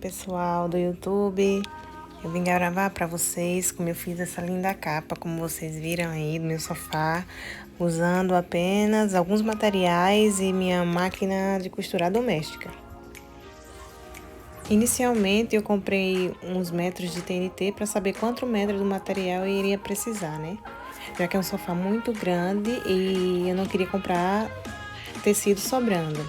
pessoal do YouTube. Eu vim gravar para vocês como eu fiz essa linda capa, como vocês viram aí do meu sofá, usando apenas alguns materiais e minha máquina de costurar doméstica. Inicialmente eu comprei uns metros de TNT para saber quanto metro do material eu iria precisar, né? Já que é um sofá muito grande e eu não queria comprar tecido sobrando.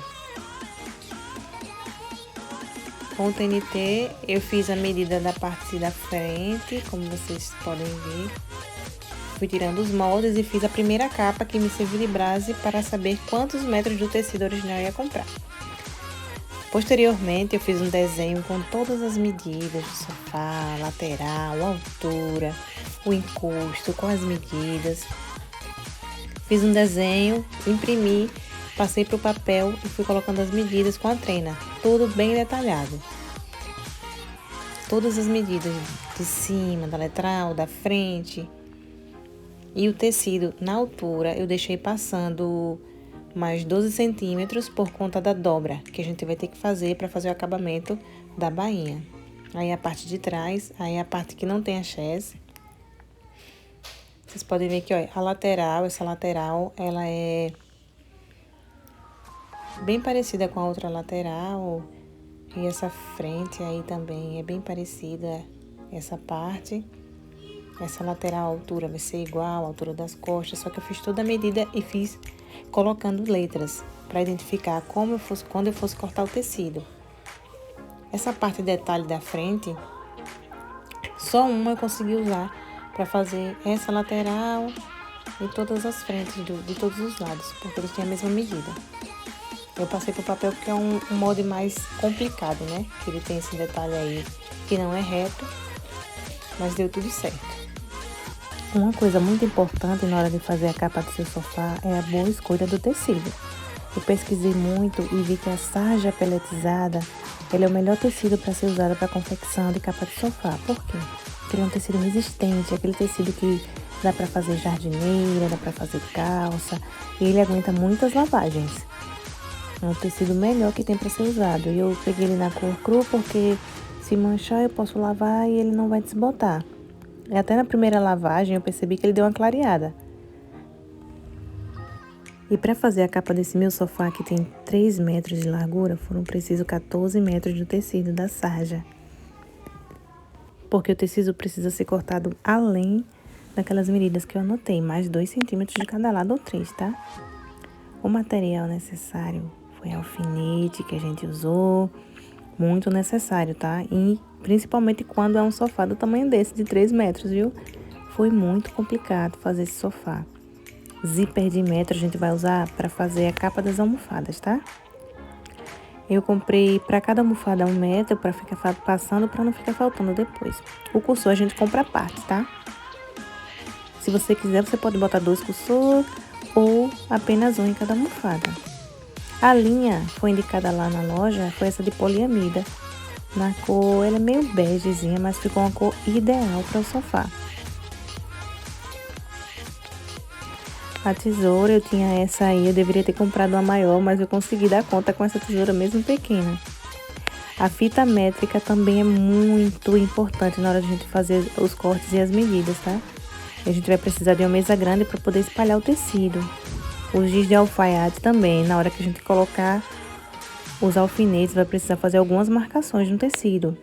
Com o TNT eu fiz a medida da parte da frente, como vocês podem ver. Fui tirando os moldes e fiz a primeira capa que me serviu de base para saber quantos metros do tecido original eu ia comprar. Posteriormente eu fiz um desenho com todas as medidas do sofá, lateral, altura, o encosto, com as medidas. Fiz um desenho, imprimi, passei para o papel e fui colocando as medidas com a trena, tudo bem detalhado. Todas as medidas de cima, da lateral, da frente. E o tecido na altura eu deixei passando mais 12 centímetros por conta da dobra que a gente vai ter que fazer para fazer o acabamento da bainha. Aí a parte de trás, aí a parte que não tem a chaise. Vocês podem ver que ó, a lateral, essa lateral, ela é bem parecida com a outra lateral. E essa frente aí também é bem parecida, essa parte. Essa lateral, a altura vai ser igual à altura das costas, só que eu fiz toda a medida e fiz colocando letras para identificar quando eu fosse cortar o tecido. Essa parte de detalhe da frente, só uma eu consegui usar para fazer essa lateral e todas as frentes de todos os lados, porque eles têm a mesma medida. Eu passei pro papel porque é um molde mais complicado, né? Que ele tem esse detalhe aí que não é reto, mas deu tudo certo. Uma coisa muito importante na hora de fazer a capa do seu sofá é a boa escolha do tecido. Eu pesquisei muito e vi que a sarja peletizada ele é o melhor tecido para ser usado para confecção de capa de sofá. Por quê? Porque ele é um tecido resistente, aquele tecido que dá para fazer jardineira, dá para fazer calça, e ele aguenta muitas lavagens. É um tecido melhor que tem para ser usado. E eu peguei ele na cor cru porque se manchar eu posso lavar e ele não vai desbotar. E até na primeira lavagem eu percebi que ele deu uma clareada. E para fazer a capa desse meu sofá que tem 3 metros de largura, foram precisos 14 metros do tecido da sarja. Porque o tecido precisa ser cortado além daquelas medidas que eu anotei, mais 2 centímetros de cada lado ou 3, tá? O material necessário foi alfinete que a gente usou, muito necessário, tá? E principalmente quando é um sofá do tamanho desse, de 3 metros, viu? Foi muito complicado fazer esse sofá. Zíper de metro a gente vai usar para fazer a capa das almofadas, tá? Eu comprei para cada almofada 1 metro para ficar passando, para não ficar faltando depois. O cursor a gente compra à parte, tá? Se você quiser, você pode botar 2 cursores ou apenas um em cada almofada. A linha foi indicada lá na loja, foi essa de poliamida. Na cor, ela é meio begezinha, mas ficou uma cor ideal para o sofá. A tesoura, eu tinha essa aí, eu deveria ter comprado uma maior, mas eu consegui dar conta com essa tesoura mesmo pequena. A fita métrica também é muito importante na hora de a gente fazer os cortes e as medidas, tá? A gente vai precisar de uma mesa grande para poder espalhar o tecido. O giz de alfaiate também, na hora que a gente colocar os alfinetes, vai precisar fazer algumas marcações no tecido.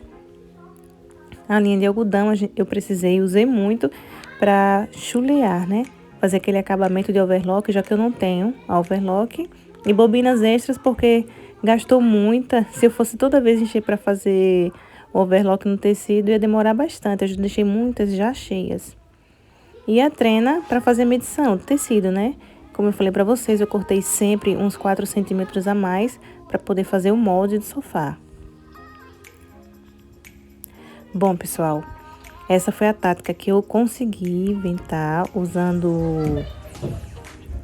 A linha de algodão eu usei muito para chulear, né? Fazer aquele acabamento de overlock, já que eu não tenho a overlock. E bobinas extras, porque gastou muita. Se eu fosse toda vez encher para fazer o overlock no tecido, ia demorar bastante. Eu já deixei muitas já cheias. E a trena para fazer medição do tecido, né? Como eu falei para vocês, eu cortei sempre uns 4 centímetros a mais para poder fazer o molde do sofá. Bom, pessoal, essa foi a tática que eu consegui inventar usando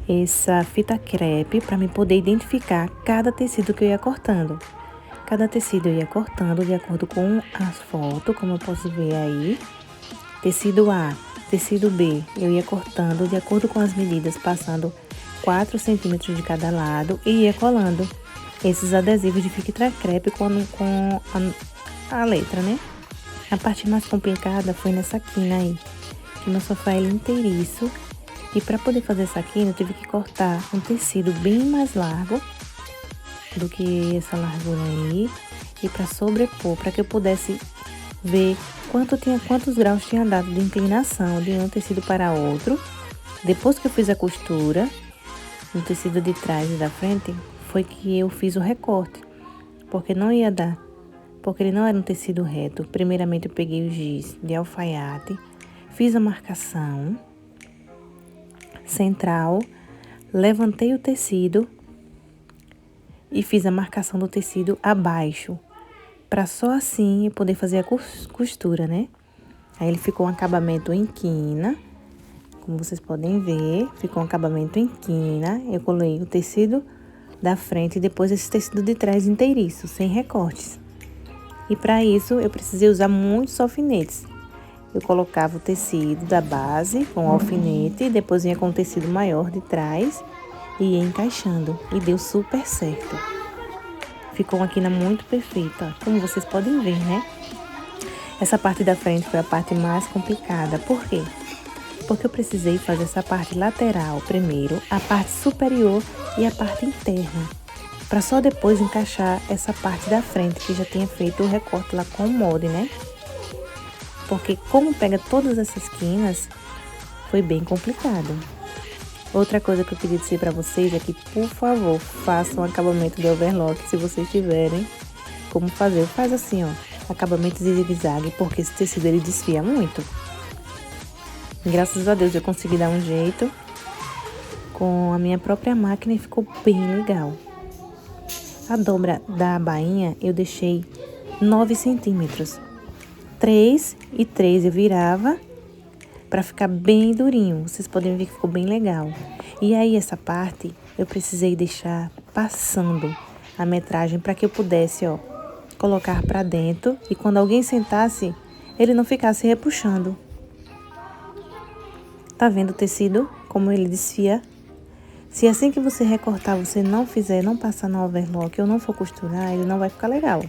essa fita crepe para me poder identificar cada tecido que eu ia cortando. Cada tecido eu ia cortando de acordo com as fotos, como eu posso ver aí. Tecido A, tecido B, eu ia cortando de acordo com as medidas, passando 4 centímetros de cada lado e ia colando esses adesivos de fita crepe com a letra, né? A parte mais complicada foi nessa quina aí, que meu sofá é inteiriço. E para poder fazer essa quina, eu tive que cortar um tecido bem mais largo do que essa largura aí. E para sobrepor, para que eu pudesse ver quantos graus tinha dado de inclinação de um tecido para outro. Depois que eu fiz a costura no tecido de trás e da frente, foi que eu fiz o recorte, porque não ia dar, porque ele não era um tecido reto. Primeiramente eu peguei o giz de alfaiate, fiz a marcação central, levantei o tecido e fiz a marcação do tecido abaixo, para só assim eu poder fazer a costura, né? Aí ele ficou um acabamento em quina, como vocês podem ver, ficou um acabamento em quina. Eu coloquei o tecido da frente e depois esse tecido de trás inteiriço, sem recortes. E para isso eu precisei usar muitos alfinetes. Eu colocava o tecido da base com o alfinete, depois vinha com o tecido maior de trás e ia encaixando. E deu super certo. Ficou uma quina muito perfeita, como vocês podem ver, né? Essa parte da frente foi a parte mais complicada. Por quê? Porque eu precisei fazer essa parte lateral primeiro, a parte superior e a parte interna, para só depois encaixar essa parte da frente, que já tinha feito o recorte lá com o molde, né? Porque como pega todas essas quinas, foi bem complicado. Outra coisa que eu queria dizer para vocês é que, por favor, façam acabamento de overlock se vocês tiverem como fazer. Faz assim, ó, acabamento de zigue-zague, porque esse tecido ele desfia muito. Graças a Deus eu consegui dar um jeito com a minha própria máquina e ficou bem legal. A dobra da bainha eu deixei 9 centímetros. 3 e 3 eu virava para ficar bem durinho. Vocês podem ver que ficou bem legal. E aí essa parte eu precisei deixar passando a metragem para que eu pudesse, ó, colocar para dentro e quando alguém sentasse, ele não ficasse repuxando. Tá vendo o tecido? Como ele desfia? Se assim que você recortar, você não fizer, não passar no overlock ou não for costurar, ele não vai ficar legal.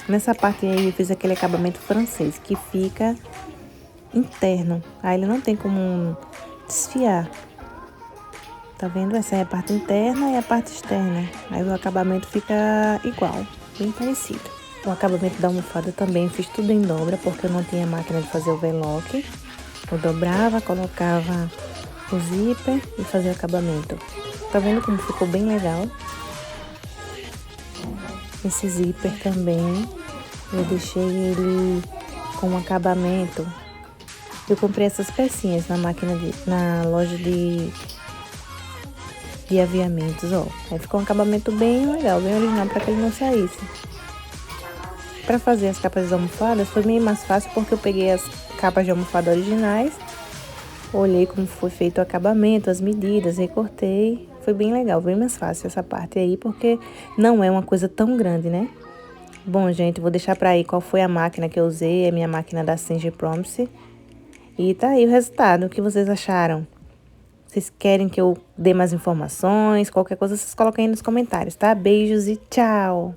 Nessa parte aí eu fiz aquele acabamento francês, que fica interno. Aí ele não tem como desfiar. Tá vendo? Essa é a parte interna e a parte externa. Aí o acabamento fica igual, bem parecido. O acabamento da almofada também fiz tudo em dobra, porque eu não tinha máquina de fazer overlock. Eu dobrava, colocava o zíper e fazia o acabamento. Tá vendo como ficou bem legal? Esse zíper também, eu deixei ele com um acabamento. Eu comprei essas pecinhas na loja de aviamentos, ó. Aí ficou um acabamento bem legal, bem original, para que ele não saísse. Para fazer as capas de almofadas foi meio mais fácil, porque eu peguei as capas de almofada originais, olhei como foi feito o acabamento, as medidas, recortei. Foi bem legal, bem mais fácil essa parte aí, porque não é uma coisa tão grande, né? Bom, gente, vou deixar para aí qual foi a máquina que eu usei, é a minha máquina da Singer Promise. E tá aí o resultado, o que vocês acharam? Vocês querem que eu dê mais informações? Qualquer coisa vocês coloquem aí nos comentários, tá? Beijos e tchau!